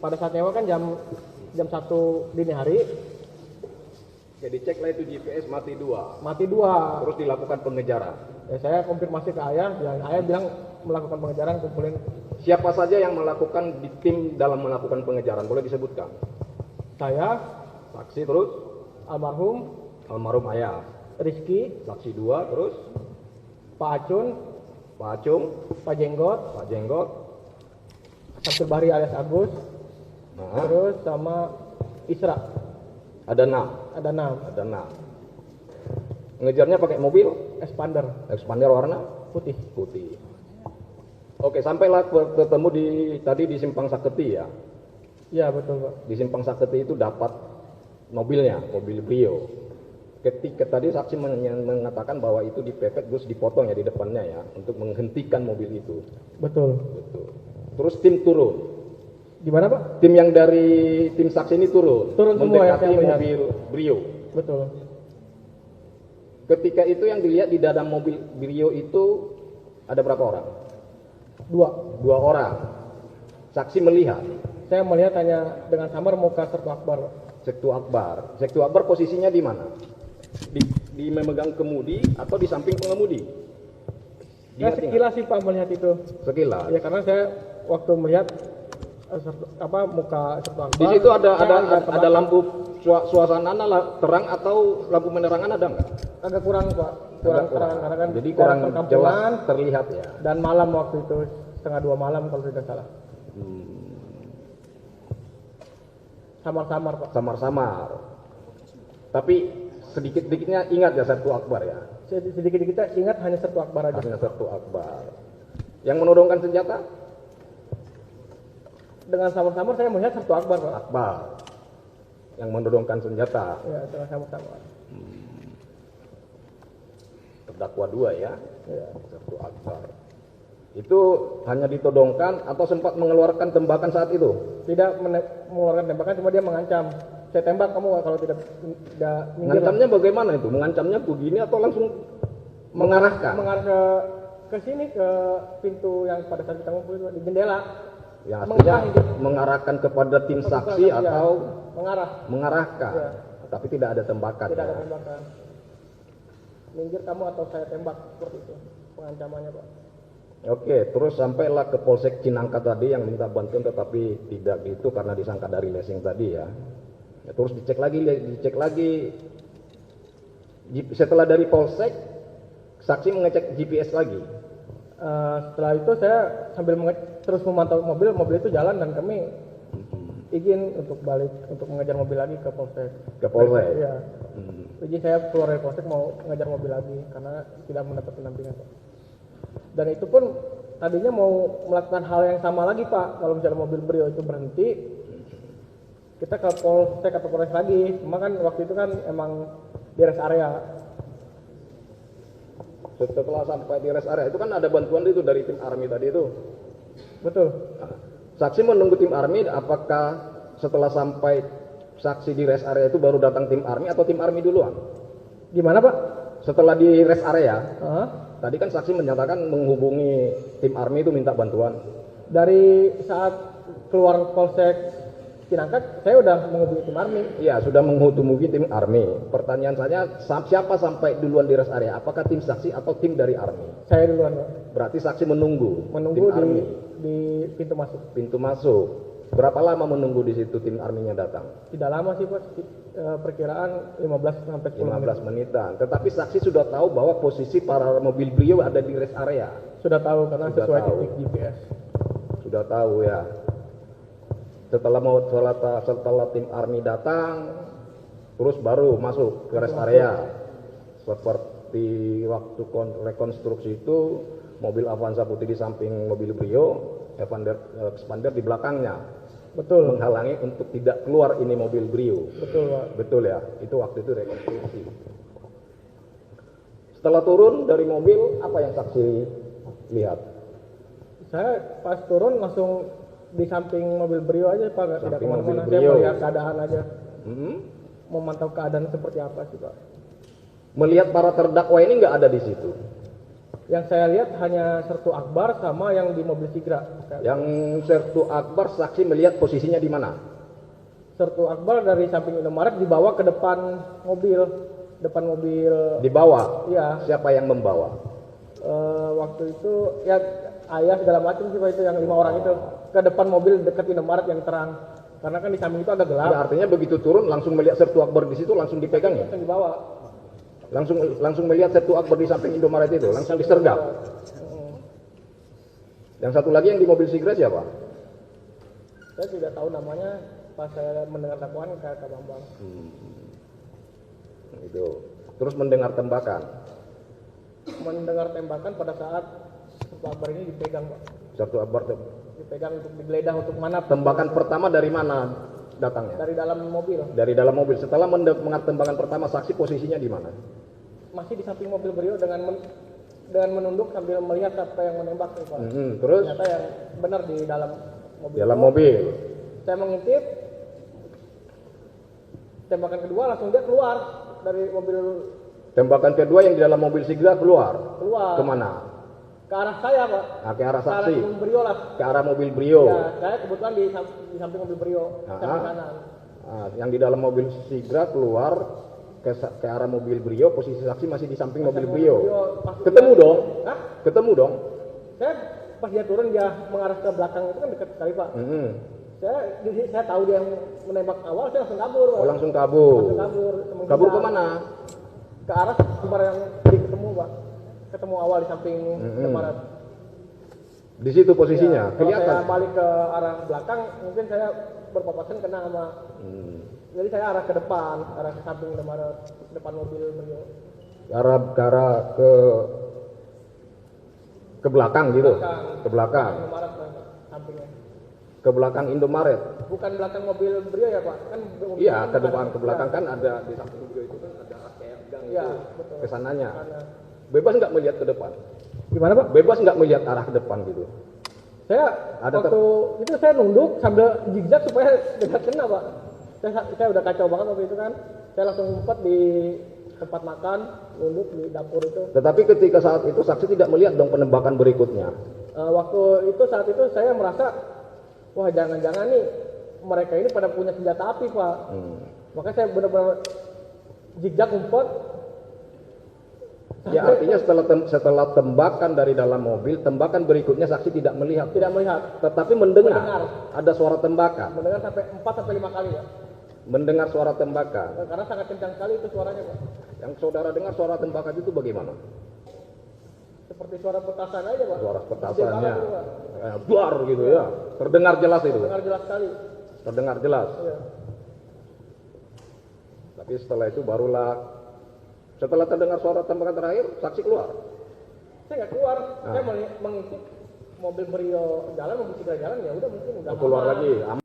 pada saat nyewa kan jam 1 dini hari. Jadi ceklah itu GPS mati 2. Mati 2. Terus dilakukan pengejaran. Ya, saya konfirmasi ke ayah, ayah bilang melakukan pengejaran, kumpulin. Siapa saja yang melakukan di tim dalam melakukan pengejaran? Boleh disebutkan? Saya, Saksi terus? almarhum ayah. Rizky, Saksi 2 terus? Pak Acun, Pak Acung, Pak Jenggot, Sabtu Bahri alias Agus, nah, terus sama Isra. ada 6. Ada 6. Ngejarnya pakai mobil? Expander warna? putih. Oke, sampailah ketemu tadi di Simpang Saketi ya. Iya betul Pak. Di Simpang Saketi itu dapat mobilnya, mobil Brio. Ketika tadi saksi mengatakan bahwa itu dipepet terus dipotong ya di depannya ya untuk menghentikan mobil itu. Betul. Terus tim turun. Gimana Pak? Tim yang dari tim saksi ini turun Semua ya, mendekati mobil Brio. Betul. Ketika itu yang dilihat di dalam mobil Brio itu ada berapa orang? 2 orang. Saksi melihat. Saya melihat hanya dengan samar muka Sertu Akbar. Sektu Akbar posisinya di mana? Di memegang kemudi atau di samping pengemudi? Saya sekilas sih Pak melihat itu. Sekilas. Ya karena saya waktu melihat muka Sertu Akbar. Di situ ada lampu suasana terang atau lampu penerangan ada nggak? Agak kurang Pak. Kurang terang karena kan jadi kurang jelas terlihat ya. Dan malam waktu itu 1:30 malam kalau tidak salah. Samar-samar Pak. Samar-samar. Tapi sedikit-sedikitnya ingat ya Sertu Akbar ya. Sedikit-sedikit ingat hanya Sertu Akbar aja. Hanya Sertu Akbar. Yang menodongkan senjata? Dengan samar-samar saya melihat Sertu Akbar Pak. Akbar. Yang menodongkan senjata. Ya, dengan samar-samar. Terdakwa 2 ya. Ya. Sertu Akbar. Itu hanya ditodongkan atau sempat mengeluarkan tembakan saat itu? Tidak mengeluarkan tembakan, cuma dia mengancam. Saya tembak kamu kalau tidak minggir. Mengancamnya bagaimana itu? Mengancamnya begini atau langsung mengarahkan? Mengarah ke sini, ke pintu yang pada saat kita ngumpul itu di jendela. Ya, artinya mengarahkan kepada tim saksi atau mengarahkan. Ya. Tapi tidak ada tembakan. Tidak ada tembakan. Minggir kamu atau saya tembak, seperti itu pengancamannya Pak. Oke, terus sampailah ke Polsek Cinangka tadi yang minta bantuan tetapi tidak gitu karena disangka dari lesing tadi ya. Terus dicek lagi. Setelah dari Polsek, saksi mengecek GPS lagi. Setelah itu saya sambil terus memantau mobil itu jalan dan kami izin untuk balik untuk mengejar mobil lagi ke Polsek. Ke Polsek? Iya. Jadi saya keluar dari Polsek mau mengejar mobil lagi karena tidak mendapat pendampingan Pak. Dan itu pun tadinya mau melakukan hal yang sama lagi Pak. Kalau misalnya mobil Brio itu berhenti, kita ke Polsek atau Polres lagi. Cuma kan waktu itu kan emang di rest area. Setelah sampai di rest area itu kan ada bantuan itu dari tim Army tadi itu. Betul. Nah, saksi menunggu tim Army, apakah setelah sampai saksi di rest area itu baru datang tim Army atau tim Army duluan? Gimana Pak? Setelah di rest area, Tadi kan saksi menyatakan menghubungi tim Army itu minta bantuan. Dari saat keluar Polsek Cinangka, saya udah menghubungi tim Army. Iya, sudah menghubungi tim Army. Pertanyaan saya, siapa sampai duluan di rest area? Apakah tim saksi atau tim dari Army? Saya duluan Pak. Berarti saksi menunggu Menunggu tim Army di pintu masuk. Pintu masuk. Berapa lama menunggu di situ tim Army-nya datang? Tidak lama sih Pak, perkiraan 15 sampai 10 15 menitan. Tetapi saksi sudah tahu bahwa posisi para mobil Brio ada di rest area. Sudah tahu karena Sudah sesuai tahu. titik GPS. Sudah tahu ya. Setelah tim Army datang, terus baru masuk ke rest area. Seperti waktu rekonstruksi itu, mobil Avanza putih di samping mobil Brio, Expander di belakangnya. Betul. Menghalangi untuk tidak keluar ini mobil Brio. Betul Pak. Betul ya, itu waktu itu rekonstruksi. Setelah turun dari mobil, apa yang saksi lihat? Saya pas turun langsung di samping mobil Brio aja Pak, tidak Samping mobil kemana-mana. Saya Brio. melihat keadaan aja, Hmm? memantau keadaan seperti apa sih Pak. Melihat para terdakwa ini nggak ada di situ. Yang saya lihat hanya Sertu Akbar sama yang di mobil Sigra. Yang Sertu Akbar saksi melihat posisinya di mana? Sertu Akbar dari samping Indomaret dibawa ke depan mobil. Dibawa? Iya. Siapa yang membawa? Waktu itu ya ayah segala macam sih Pak, itu yang 5 orang itu ke depan mobil dekat Indomaret yang terang. Karena kan di samping itu agak gelap. Ya, artinya begitu turun langsung melihat Sertu Akbar di situ langsung dipegang ya? Langsung dibawa. Langsung melihat Sertu Akbar di samping Indomaret itu langsung disergap. Yang satu lagi yang di mobil Sigra siapa? Saya tidak tahu namanya, pas saya mendengar dakwaan kayak Kak Bambang. Itu. Terus mendengar tembakan. Mendengar tembakan pada saat Sertu Akbar ini dipegang Pak. Sertu Akbar Dipegang untuk digeledah untuk mana. tembakan pertama dari mana datangnya? Dari dalam mobil. Dari dalam mobil. Setelah mendengar tembakan pertama, saksi posisinya di mana? Masih di samping mobil beliau dengan menunduk sambil melihat siapa yang menembak Pak. Terus Ternyata yang benar di dalam mobil. dalam itu, mobil. Saya mengintip. Tembakan kedua langsung dia keluar dari mobil. Tembakan kedua yang di dalam mobil Sigra keluar. Kemana? Ke arah saya Pak. Nah, ke arah Ke arah saksi. mobil beliau lah. Ke arah mobil Brio. Ya, saya kebetulan di samping mobil beliau, samping kanan. Nah, yang di dalam mobil Sigra keluar ke arah mobil Brio, posisi saksi masih di samping mobil Brio. Ketemu dong? Hah? Ketemu dong? Saya pas dia turun dia mengarah ke belakang itu kan dekat sekali Pak. Saya tahu dia yang menembak awal, saya langsung kabur Pak. Oh, langsung kabur. Kabur menghindar. kemana? Ke arah tempat yang ketemu Pak. Ketemu awal di samping Indomaret. Di situ posisinya. Ya, kalau Kelihatan. saya balik ke arah belakang, mungkin saya berpapasan kena sama. Jadi saya arah ke depan, arah ke samping Indomaret, depan mobil beliau. Ke arah ke belakang gitu. Ke belakang. Indomaret Pak, sampingnya. Ke belakang Indomaret. Bukan belakang mobil beliau ya Pak? Kan mobil Iya, kan ke depan ada- ke belakang ya. kan ada di samping Brio itu kan ada kayak gang Iya, itu. betul. Ke sananya. Karena Bebas nggak melihat ke depan? gimana Pak? Bebas nggak melihat arah ke depan gitu? Saya Ada waktu itu saya nunduk sambil zigzag supaya dekat kena Pak. Saya udah kacau banget waktu itu kan. Saya langsung ngumpet di tempat makan, nunduk di dapur itu. Tetapi ketika saat itu saksi tidak melihat dong penembakan berikutnya. Waktu itu saat itu saya merasa, wah jangan-jangan nih mereka ini pada punya senjata api Pak. Makanya saya benar-benar zigzag ngumpet. Ya artinya setelah tembakan dari dalam mobil, tembakan berikutnya saksi tidak melihat. Tidak melihat, Tetapi mendengar Mendengar. ada suara tembakan. mendengar sampai 4 sampai 5 kali ya. Mendengar suara tembakan. Karena sangat kencang sekali itu suaranya Pak. Yang saudara dengar suara tembakan itu bagaimana? Seperti suara petasan aja Pak. Suara Gede petasannya. banget itu, Pak. Buar gitu ya. Terdengar jelas itu. Dengar jelas sekali. Terdengar jelas. Iya. Tapi setelah itu barulah setelah terdengar suara tembakan terakhir, saksi keluar. Saya nggak keluar, saya mengintip mobil Brio jalan, mobil Sigra jalan, ya udah mungkin udah Keluar aman. lagi.